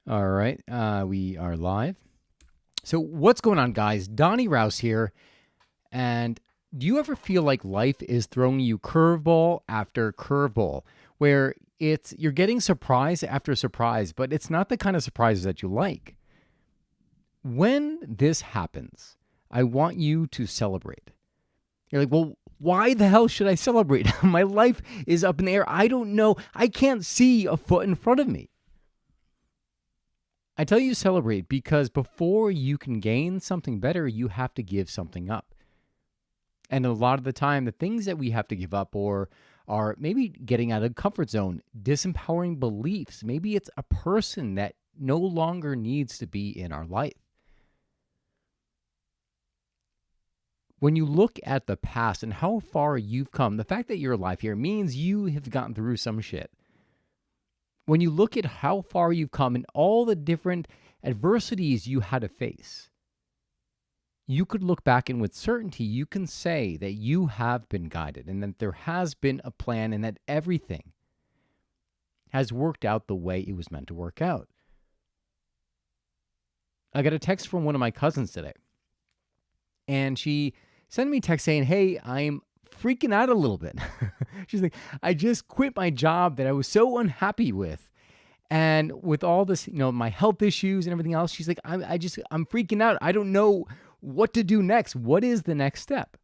All right, we are live. So, what's going on, guys? Donnie Rouse here. And do you ever feel like life is throwing you curveball after curveball, where you're getting surprise after surprise, but it's not the kind of surprises that you like? When this happens, I want you to celebrate. You're like, well, why the hell should I celebrate? My life is up in the air. I don't know. I can't see a foot in front of me. I tell you to celebrate because before you can gain something better, you have to give something up. And a lot of the time, the things that we have to give up or are maybe getting out of comfort zone, disempowering beliefs. Maybe it's a person that no longer needs to be in our life. When you look at the past and how far you've come, the fact that you're alive here means you have gotten through some shit. When you look at how far you've come and all the different adversities you had to face, you could look back and with certainty, you can say that you have been guided and that there has been a plan and that everything has worked out the way it was meant to work out. I got a text from one of my cousins today, and she sent me a text saying, "Hey, I'm freaking out a little bit." She's like, "I just quit my job that I was so unhappy with. And with all this, my health issues and everything else," she's like, I'm freaking out. I don't know what to do next. What is the next step?"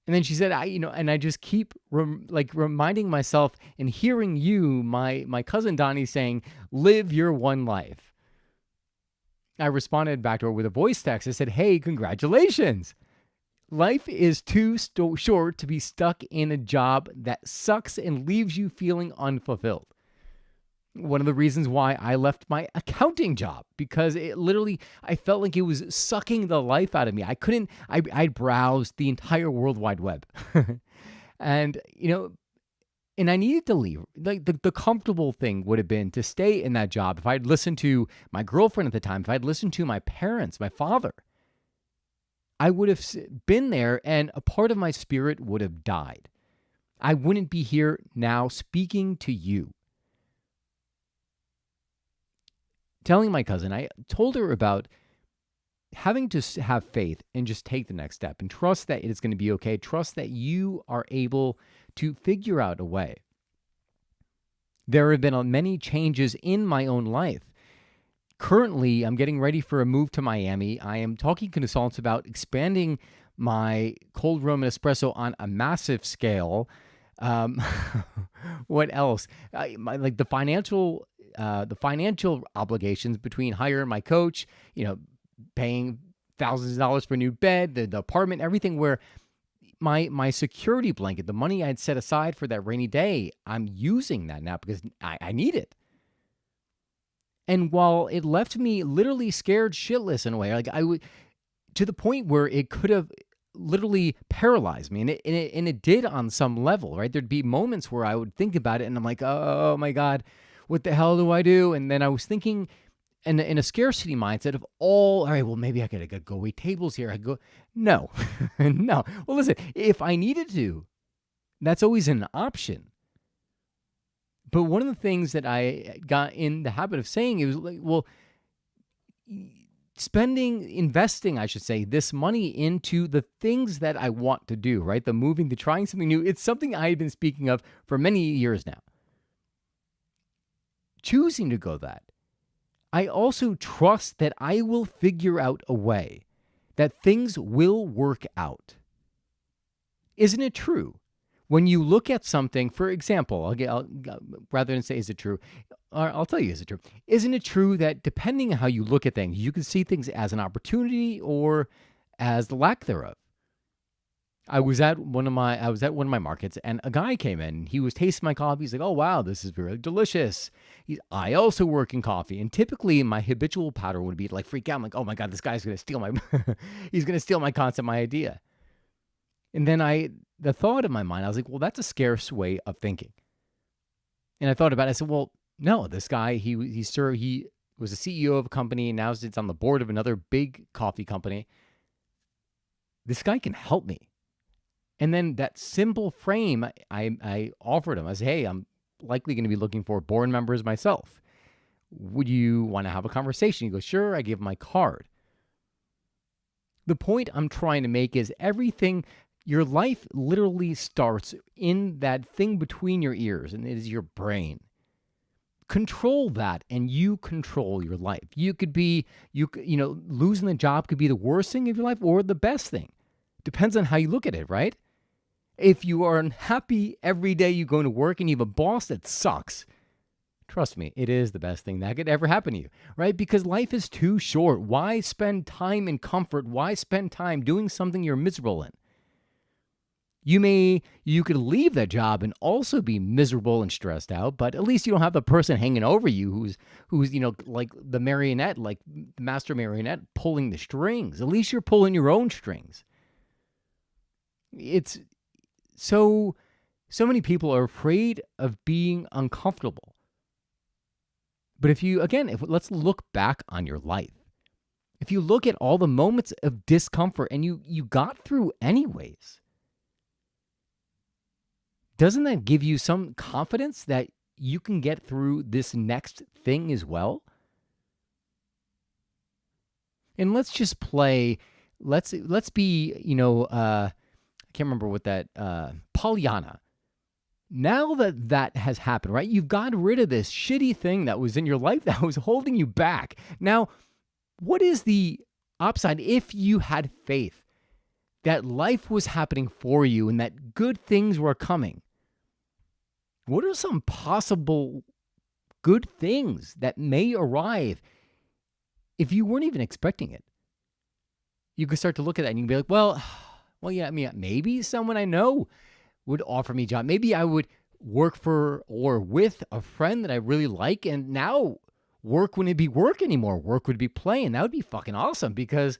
And then she said, and I just keep reminding myself and hearing you, my cousin Donnie, saying, "Live your one life." I responded back to her with a voice text. I said, "Hey, congratulations. Life is too short to be stuck in a job that sucks and leaves you feeling unfulfilled." One of the reasons why I left my accounting job, because I felt like it was sucking the life out of me. I browsed the entire World Wide Web. and, and I needed to leave. Like the comfortable thing would have been to stay in that job. If I'd listened to my girlfriend at the time, if I'd listened to my parents, my father, I would have been there and a part of my spirit would have died. I wouldn't be here now speaking to you. Telling my cousin, I told her about having to have faith and just take the next step and trust that it's going to be okay. Trust that you are able to figure out a way. There have been many changes in my own life. Currently, I'm getting ready for a move to Miami. I am talking to consultants about expanding my cold room and espresso on a massive scale. What else? The financial obligations between hiring my coach, paying thousands of dollars for a new bed, the apartment, everything, where my security blanket, the money I had set aside for that rainy day, I'm using that now because I need it. And while it left me literally scared shitless in a way, like I would, to the point where it could have literally paralyzed me, and it did on some level, right? There'd be moments where I would think about it, and I'm like, oh my God, what the hell do I do? And then I was thinking in a scarcity mindset of all right, well, maybe I gotta go wait tables here. No, no. Well, listen, if I needed to, that's always an option. But one of the things that I got in the habit of saying, it was like, well, investing, I should say, this money into the things that I want to do, right? The moving, the trying something new. It's something I've been speaking of for many years now. Choosing to go that. I also trust that I will figure out a way, that things will work out. Isn't it true? When you look at something, for example, rather than say, is it true? I'll tell you, is it true? Isn't it true that depending on how you look at things, you can see things as an opportunity or as the lack thereof? I was at one of my markets, and a guy came in. He was tasting my coffee. He's like, "Oh wow, this is very delicious." I also work in coffee, and typically my habitual pattern would be to freak out. I'm like, "Oh my God, this guy's gonna steal my he's gonna steal my concept, my idea." And then the thought in my mind, I was like, "Well, that's a scarce way of thinking." And I thought about it. I said, "Well, no, this guy he was a CEO of a company, and now sits on the board of another big coffee company. This guy can help me." And then that simple frame, I offered him. I said, "Hey, I'm likely going to be looking for board members myself. Would you want to have a conversation? You go, sure, I give my card. The point I'm trying to make is everything, your life literally starts in that thing between your ears, and it is your brain. Control that, and you control your life. You could be, losing the job could be the worst thing of your life or the best thing. Depends on how you look at it, right? If you are unhappy every day you go to work and you have a boss that sucks, trust me, it is the best thing that could ever happen to you, right? Because life is too short. Why spend time in comfort? Why spend time doing something you're miserable in? You could leave that job and also be miserable and stressed out, but at least you don't have the person hanging over you who's like the marionette, like the master marionette pulling the strings. At least you're pulling your own strings. It's so many people are afraid of being uncomfortable. But let's look back on your life. If you look at all the moments of discomfort and you got through anyways, doesn't that give you some confidence that you can get through this next thing as well? And let's just play, let's be, I can't remember what that, Pollyanna. Now that has happened, right? You've got rid of this shitty thing that was in your life that was holding you back. Now, what is the upside if you had faith that life was happening for you and that good things were coming? What are some possible good things that may arrive if you weren't even expecting it? You could start to look at that and you can be like, well, yeah, I mean, maybe someone I know would offer me a job. Maybe I would work for or with a friend that I really like, and now work wouldn't be work anymore. Work would be play, and that would be fucking awesome because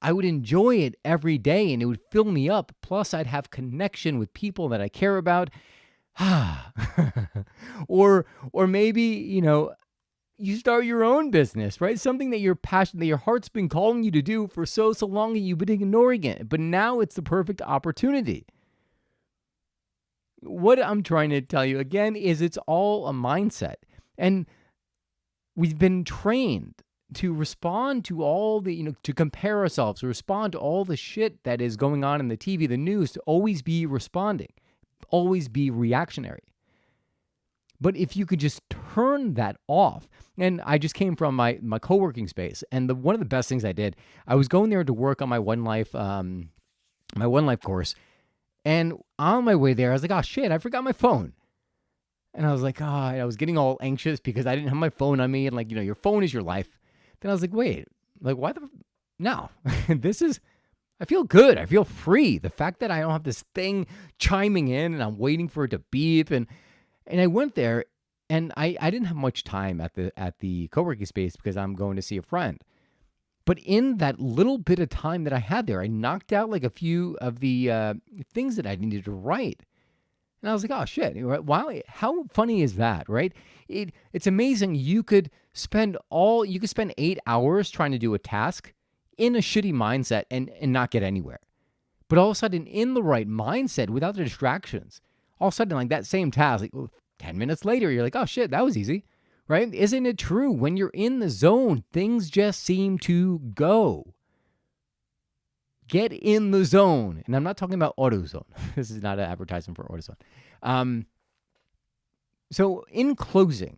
I would enjoy it every day and it would fill me up. Plus, I'd have connection with people that I care about. or maybe, you start your own business, right? Something that you're passionate, that your heart's been calling you to do for so long and you've been ignoring it. But now it's the perfect opportunity. What I'm trying to tell you again is it's all a mindset. And we've been trained to respond to all the, to compare ourselves, to respond to all the shit that is going on in the TV, the news, to always be responding, always be reactionary. But if you could just turn that off, and I just came from my co-working space, and one of the best things I did, I was going there to work on my One Life course, and on my way there, I was like, oh shit, I forgot my phone. And I was like, I was getting all anxious because I didn't have my phone on me, and like, your phone is your life. Then I was like, wait, like why no, I feel good. I feel free. The fact that I don't have this thing chiming in and I'm waiting for it to beep. And I went there and I didn't have much time at the co-working space because I'm going to see a friend. But in that little bit of time that I had there, I knocked out like a few of the things that I needed to write. And I was like, oh shit, wow, how funny is that, right? It's amazing. You could spend 8 hours trying to do a task in a shitty mindset and not get anywhere. But all of a sudden, in the right mindset, without the distractions, all of a sudden, like that same task, like 10 minutes later, you're like, oh shit, that was easy, right? Isn't it true? When you're in the zone, things just seem to go. Get in the zone. And I'm not talking about AutoZone. This is not an advertisement for AutoZone. So in closing,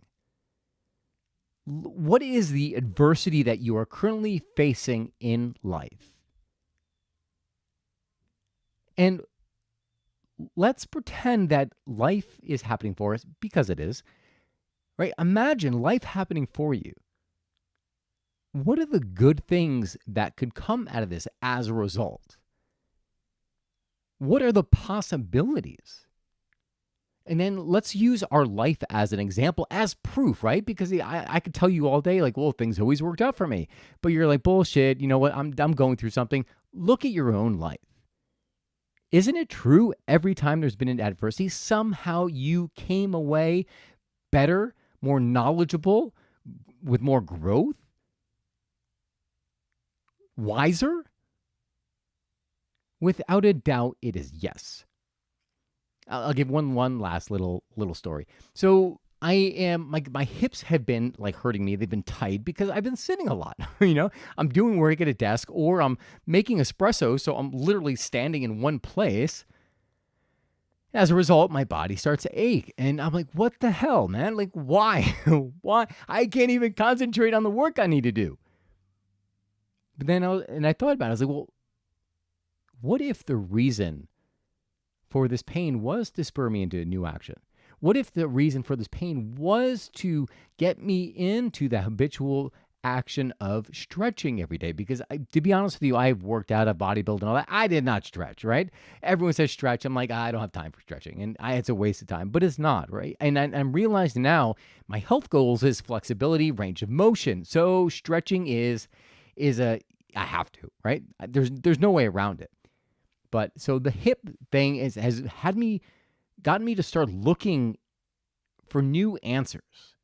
what is the adversity that you are currently facing in life? And let's pretend that life is happening for us, because it is, right? Imagine life happening for you. What are the good things that could come out of this as a result? What are the possibilities? And then let's use our life as an example, as proof, right? Because I could tell you all day, like, well, things always worked out for me. But you're like, bullshit, you know what? I'm going through something. Look at your own life. Isn't it true every time there's been an adversity, somehow you came away better, more knowledgeable, with more growth? Wiser? Without a doubt, it is yes. I'll give one last little story. So my hips have been like hurting me. They've been tight because I've been sitting a lot. I'm doing work at a desk or I'm making espresso. So I'm literally standing in one place. As a result, my body starts to ache. And I'm like, what the hell, man? Like, why? Why? I can't even concentrate on the work I need to do. But then I thought about it. I was like, well, what if the reason for this pain was to spur me into new action? What if the reason for this pain was to get me into the habitual action of stretching every day? Because to be honest with you, I've worked out, I've bodybuilding and all that. I did not stretch, right? Everyone says stretch. I'm like, I don't have time for stretching. And it's a waste of time, but it's not, right? And I'm realizing now my health goals is flexibility, range of motion. So stretching is I have to, right? There's no way around it. But so the hip thing has gotten me to start looking for new answers.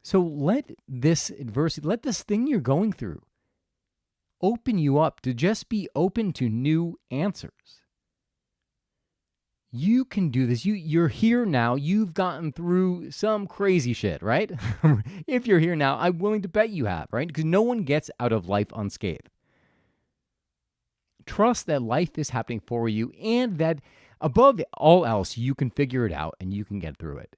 So let this adversity, let this thing you're going through open you up to just be open to new answers. You can do this. You're here now. You've gotten through some crazy shit, right? If you're here now, I'm willing to bet you have, right? Because no one gets out of life unscathed. Trust that life is happening for you and that above all else, you can figure it out and you can get through it.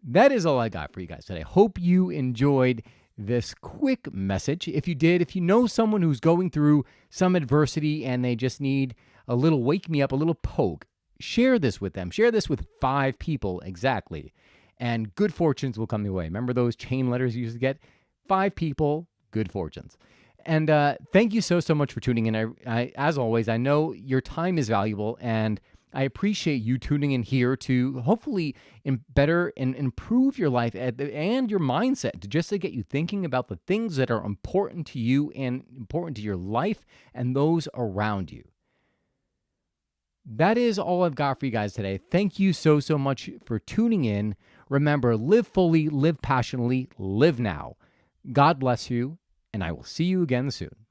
That is all I got for you guys today. Hope you enjoyed this quick message. If you did, if you know someone who's going through some adversity and they just need a little wake me up, a little poke, share this with them. Share this with 5 people exactly. And good fortunes will come your way. Remember those chain letters you used to get? 5 people, good fortunes. And thank you so much for tuning in. I, as always, I know your time is valuable, and I appreciate you tuning in here to hopefully better and improve your life and your mindset just to get you thinking about the things that are important to you and important to your life and those around you. That is all I've got for you guys today. Thank you so much for tuning in. Remember, live fully, live passionately, live now. God bless you. And I will see you again soon.